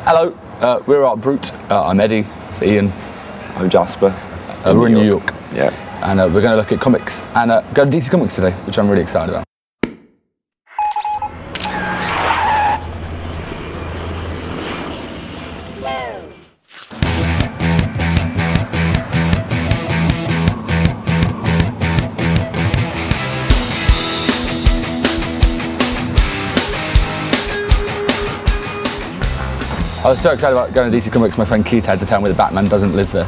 Hello, we're Art Brut. I'm Eddie, it's Ian. I'm Jasper. We're in New York. Yeah. And we're going to look at comics and go to DC Comics today, which I'm really excited about. I was so excited about going to DC Comics, my friend Keith had to tell me that Batman doesn't live there.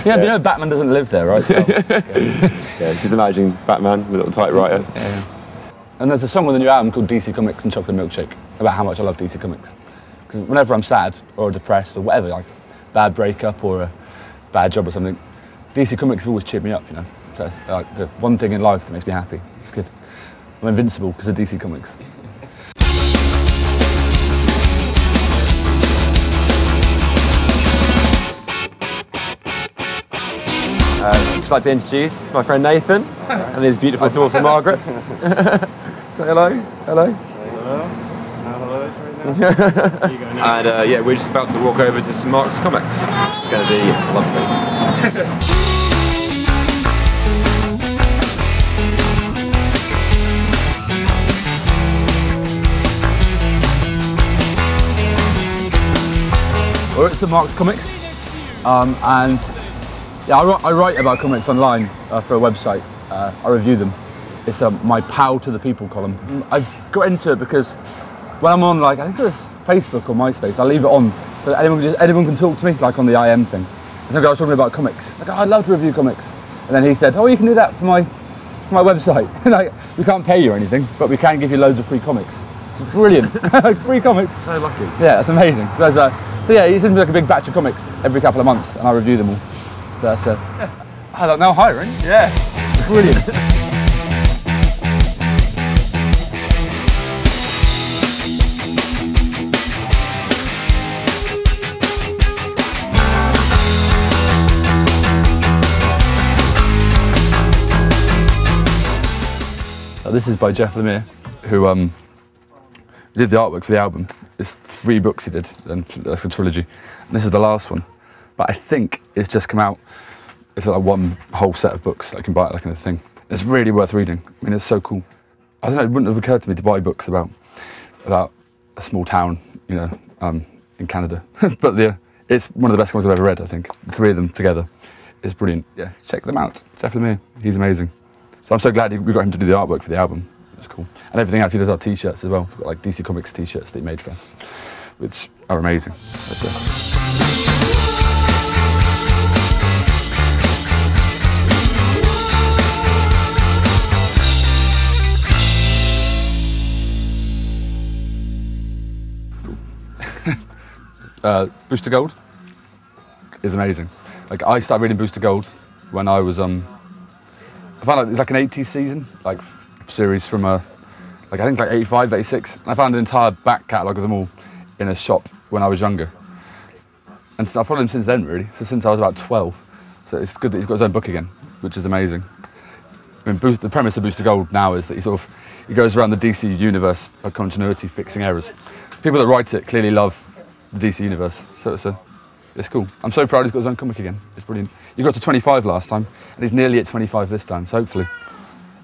Yeah, you know Batman doesn't live there, right? Well, okay. Yeah, just imagining Batman with a little typewriter. Yeah. And there's a song with a new album called DC Comics and Chocolate Milkshake about how much I love DC Comics. Because whenever I'm sad or depressed or whatever, like bad breakup or a bad job or something, DC Comics have always cheered me up, you know. So it's like the one thing in life that makes me happy. It's good. I'm invincible because of DC Comics. I'd just like to introduce my friend Nathan and his beautiful daughter Margaret. Say hello. Hello. Hello. And yeah, we're just about to walk over to St.Marks Comics. It's going to be lovely. We're at St.Marks Comics, and yeah, I write about comics online for a website. I review them. It's my Pal to the People column. I got into it because when I'm on, like, I think it was Facebook or MySpace, I leave it on, but anyone can talk to me, like on the IM thing. And some guy was talking about comics. Like, oh, I'd love to review comics. And then he said, oh, you can do that for my website. Like, we can't pay you or anything, but we can give you loads of free comics. It's brilliant. Free comics. So lucky. Yeah, it's amazing. So yeah, he sends me like a big batch of comics every couple of months, and I review them all. So that's I don't know, hiring. Yeah, brilliant. This is by Jeff Lemire, who did the artwork for the album. It's 3 books he did, and that's a trilogy. And this is the last one. But I think it's just come out. It's like one whole set of books that I can buy, that kind of thing. It's really worth reading. I mean, it's so cool. I don't know, it wouldn't have occurred to me to buy books about a small town, you know, in Canada. But it's one of the best ones I've ever read, I think. The 3 of them together is brilliant. Yeah, check them out. Jeff Lemire, he's amazing. So I'm so glad we got him to do the artwork for the album. It's cool. And everything else, he does our t-shirts as well. We've got like DC Comics t-shirts that he made for us, which are amazing. Booster Gold is amazing. Like, I started reading Booster Gold when I was I found out it's like an 80s season, like series from like I think like 85, 86. And I found an entire back catalogue of them all in a shop when I was younger. And so I followed him since then, really. So since I was about 12. So it's good that he's got his own book again, which is amazing. I mean, the premise of Booster Gold now is that he goes around the DC universe of continuity, fixing errors. People that write it clearly love the DC universe, so it's cool. I'm so proud he's got his own comic again. It's brilliant. He got to 25 last time, and he's nearly at 25 this time. So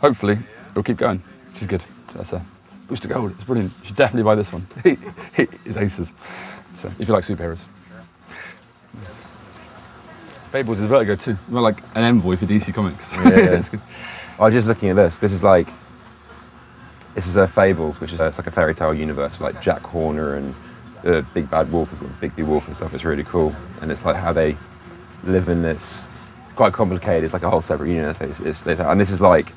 hopefully, it'll keep going, which is good. So that's Booster Gold. It's brilliant. You should definitely buy this one. It's aces. So if you like superheroes. Fables is Vertigo too. We're like an envoy for DC Comics. Yeah. It's good. I was just looking at this. This is Fables, which is it's like a fairy tale universe with like Jack Horner and Big Bad Wolf and Bigby Wolf and stuff. It's really cool, and it's like how they live in this. It's quite complicated. It's like a whole separate universe. And this is like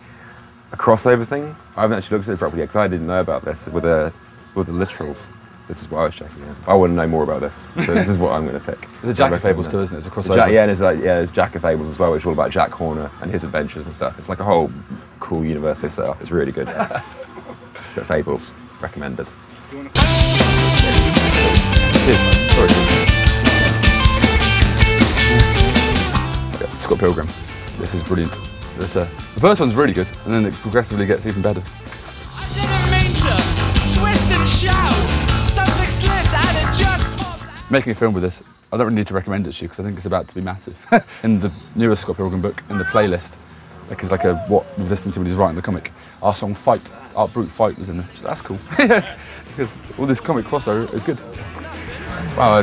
a crossover thing. I haven't actually looked at it properly because I didn't know about this with the literals. This is what I was checking out. I want to know more about this, so this is what I'm going to pick. There's a Jack of Fables too, isn't it? It's a crossover. And there's Jack of Fables as well, which is all about Jack Horner and his adventures and stuff. It's like a whole cool universe they've set up. It's really good. But Fables, recommended. Cheers, man. Sorry. Yeah, Scott Pilgrim. This is brilliant. The first one's really good, and then it progressively gets even better. I didn't mean to twist and shout. Something slipped and it making a film with this, I don't really need to recommend it to you because I think it's about to be massive. In the newest Scott Pilgrim book, in the playlist, like it's like a what we listened to when he was writing the comic. Our song "Fight," Art Brut "Fight" was in there. So that's cool. It's good. All this comic crossover is good. Wow,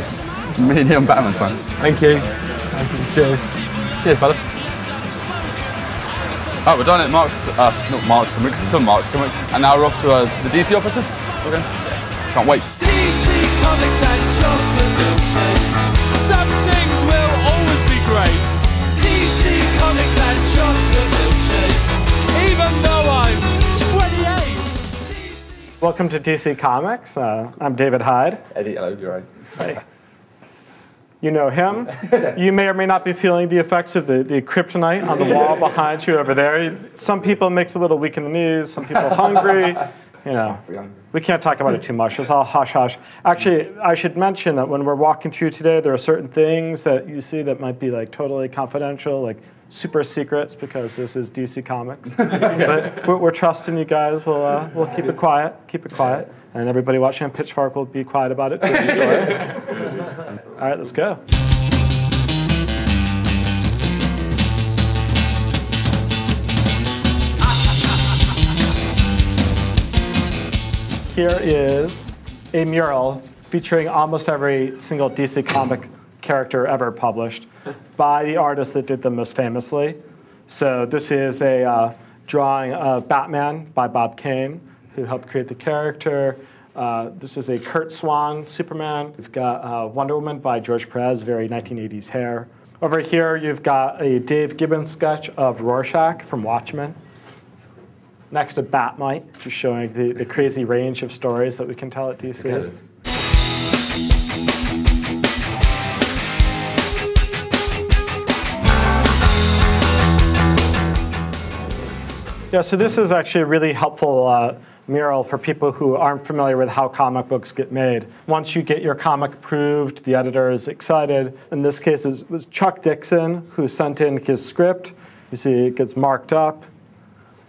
mini neon Batman sign. Thank you. Thank you. Cheers. Cheers, fella. Oh, we're done at Marks, not Marks Comics, some Marks Comics, and now we're off to the DC offices. Okay. Can't wait. DC Comics and chocolate milkshake. Some things will always be great. DC Comics and chocolate milkshake. Even though I'm 28. Welcome to DC Comics. I'm David Hyde. Eddie, hello, you're right. Hey. You know him. You may or may not be feeling the effects of the kryptonite on the wall behind you over there. Some people makes a little weak in the knees, some people hungry. You know, we can't talk about it too much. It's all hush hush. Actually, I should mention that when we're walking through today, there are certain things that you see that might be like totally confidential, like super secrets, because this is DC Comics. But we're trusting you guys. We'll keep it quiet. Keep it quiet. And everybody watching on Pitchfork will be quiet about it. All right, let's go. Here is a mural featuring almost every single DC comic character ever published by the artist that did them most famously. So this is a drawing of Batman by Bob Kane, who helped create the character. This is a Kurt Swan Superman. We've got Wonder Woman by George Perez, very 1980s hair. Over here, you've got a Dave Gibbons sketch of Rorschach from Watchmen. Next to Batmite, just showing the crazy range of stories that we can tell at DC. Yeah, so this is actually a really helpful mural for people who aren't familiar with how comic books get made. Once you get your comic approved, the editor is excited. In this case, it was Chuck Dixon who sent in his script. You see it gets marked up.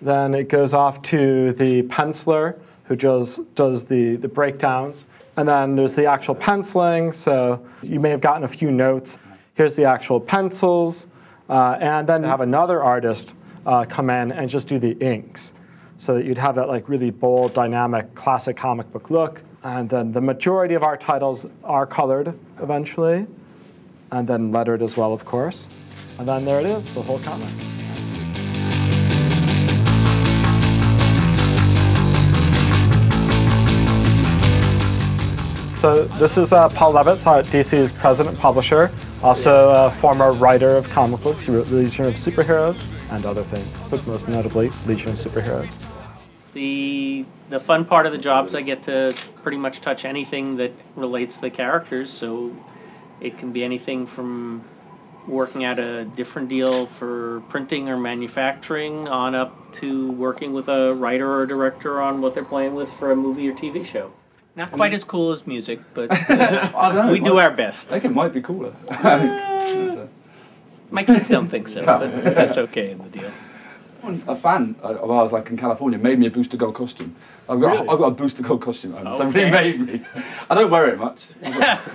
Then it goes off to the penciler who does the breakdowns. And then there's the actual penciling. So you may have gotten a few notes. Here's the actual pencils. And then have another artist come in and just do the inks, so that you'd have that like really bold, dynamic, classic comic book look. And then the majority of our titles are colored eventually, and then lettered as well, of course. And then there it is, the whole comic. So this is Paul Levitz, DC's president publisher, also a former writer of comic books. He wrote Legion of Superheroes and other things, but most notably Legion of Superheroes. The fun part of the job is I get to pretty much touch anything that relates to the characters, so it can be anything from working out a different deal for printing or manufacturing on up to working with a writer or director on what they're playing with for a movie or TV show. Not quite as cool as music, but we do our best. I think it might be cooler. My kids don't think so, but that's okay in the deal. A fan, while I was like in California, made me a Booster Gold costume. I've got a Booster Gold costume, so he made me. I don't wear it much.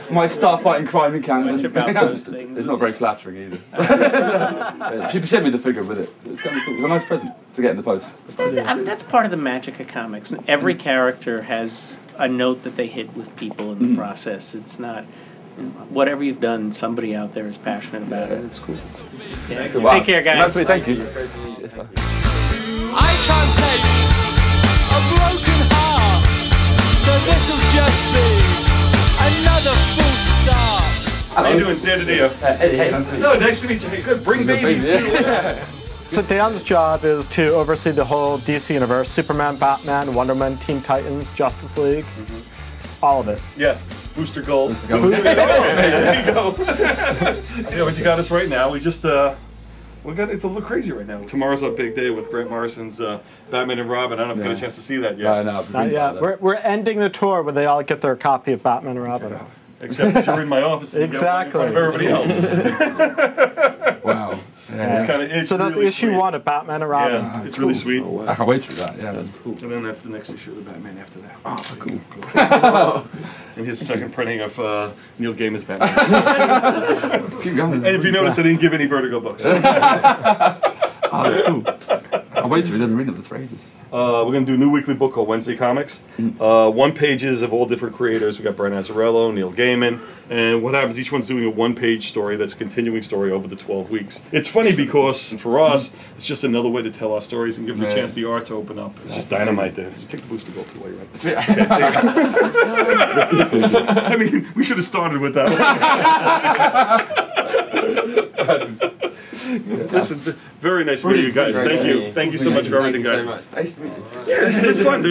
My star fighting crime in Canada. It's not very flattering either. She sent me the figure with it. It's kind of cool. It was a nice present to get in the post. I mean, that's part of the magic of comics. Every character has a note that they hit with people in the process. It's not, whatever you've done, somebody out there is passionate about it. It's cool. Yeah. Cool. Wow. Take care, guys. Thank you. I can't take a broken heart, so this'll just be another full start. How you doing, Didio? Hey. No, nice to meet you. Hey, good. Bring babies too. So Dan's job is to oversee the whole DC universe: Superman, Batman, Wonder Woman, Teen Titans, Justice League, all of it. Yes, Booster Gold. There you go. Yeah, what you got us right now? We just it's a little crazy right now. Tomorrow's a big day with Grant Morrison's Batman and Robin. I don't know if you've got a chance to see that yet. Not yet. We're ending the tour where they all get their copy of Batman and Robin. Except if you're in my office and exactly. you get one in front of everybody else. Wow. It's kind of So that's really issue sweet. 1 of Batman and Robin. Yeah, it's really sweet. I can't wait through that. Yeah, that's cool. And then that's the next issue of the Batman after that. Oh, cool. And his second printing of Neil Gaiman's Batman. Let's keep going. And if you notice, I didn't give any Vertigo books. Oh, that's cool. I'll wait till we didn't read it. That's for ages. We're going to do a new weekly book called Wednesday Comics. 1 pages of all different creators. We got Brian Azzarello, Neil Gaiman. And what happens, each one's doing a 1-page story that's a continuing story over the 12 weeks. It's funny because for us, it's just another way to tell our stories and give the chance the art to open up. It's just dynamite there. Just take the booster gold away, right? I mean, we should have started with that. Listen, very nice meeting you guys. Thank you. Thank you so much for everything, guys. Nice to meet you. Yeah, this has been fun.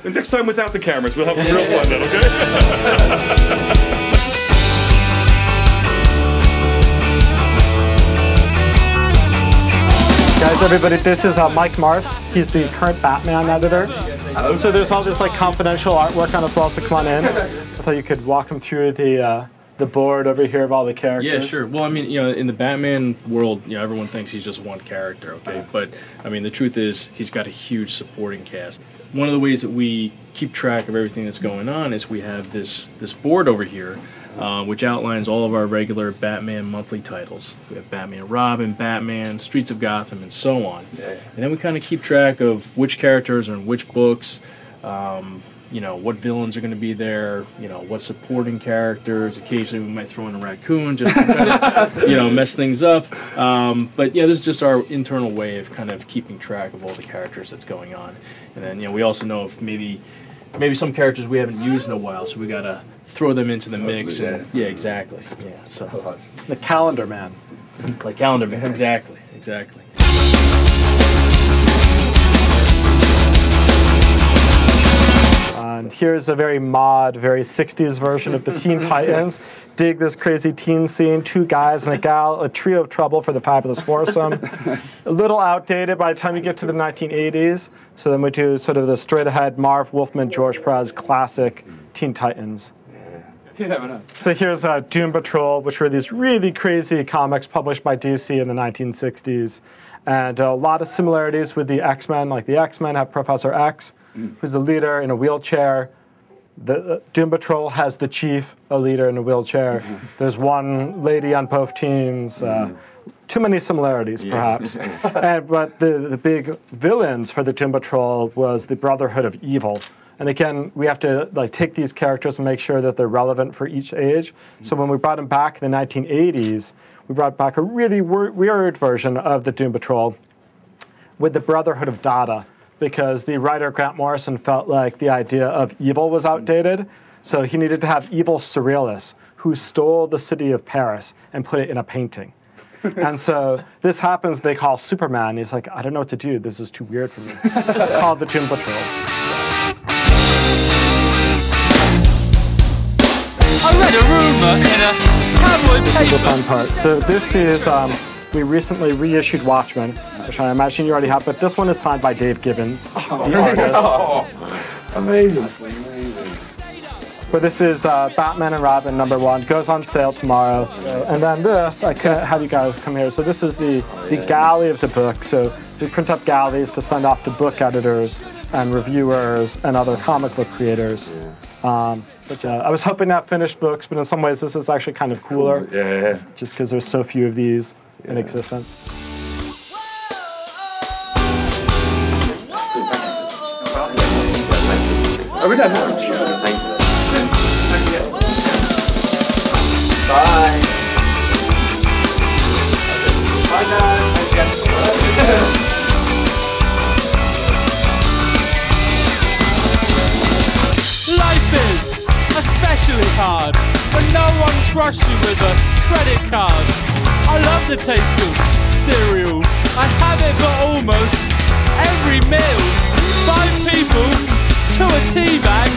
And next time without the cameras, we'll have some real fun then, okay? Guys, everybody, this is Mike Martz. He's the current Batman editor. So there's all this like confidential artwork on us wall, so come on in. I thought you could walk him through the board over here of all the characters. Yeah, sure. Well, I mean, in the Batman world, everyone thinks he's just one character, okay? But, I mean, the truth is he's got a huge supporting cast. One of the ways that we keep track of everything that's going on is we have this board over here, which outlines all of our regular Batman monthly titles. We have Batman Robin, Batman, Streets of Gotham, and so on. And then we kind of keep track of which characters are in which books, what villains are going to be there, what supporting characters. Occasionally we might throw in a raccoon just to kind of, mess things up. But yeah, this is just our internal way of kind of keeping track of all the characters that's going on. And then, we also know if maybe some characters we haven't used in a while, so we got to throw them into the mix. And, yeah, exactly. Yeah, so the Calendar Man. Like Calendar Man, exactly. And here's a very mod, very 60s version of the Teen Titans. Dig this crazy teen scene, 2 guys and a gal, a trio of trouble for the fabulous foursome. A little outdated by the time you get to the 1980s. So then we do sort of the straight-ahead Marv Wolfman, George Perez classic Teen Titans. You never know. So here's Doom Patrol, which were these really crazy comics published by DC in the 1960s. And a lot of similarities with the X-Men. Like the X-Men have Professor X, who's the leader in a wheelchair. The Doom Patrol has the chief, a leader in a wheelchair. There's one lady on both teams. Too many similarities, perhaps. But the big villains for the Doom Patrol was the Brotherhood of Evil. And again, we have to take these characters and make sure that they're relevant for each age. So when we brought them back in the 1980s, we brought back a really weird version of the Doom Patrol with the Brotherhood of Dada, because the writer Grant Morrison felt like the idea of evil was outdated. So he needed to have evil surrealists who stole the city of Paris and put it in a painting. And so this happens, they call Superman. He's like, I don't know what to do. This is too weird for me. Called the Doom Patrol. I read a rumor in a tabloid This is the paper. fun part. So this is, we recently reissued Watchmen, which I imagine you already have, but this one is signed by Dave Gibbons, the artist. Amazing. But this is Batman and Robin #1, goes on sale tomorrow. And then this, I couldn't have you guys come here. So this is the galley of the book. So we print up galleys to send off to book editors and reviewers and other comic book creators. But I was hoping to have finished books, but in some ways this is actually kind of cooler. Yeah. Just because there's so few of these in existence. Bye. Bye now. Life is especially hard when no one trusts you with a credit card. I love the taste of cereal. I have it for almost every meal. 5 people to a tea bag.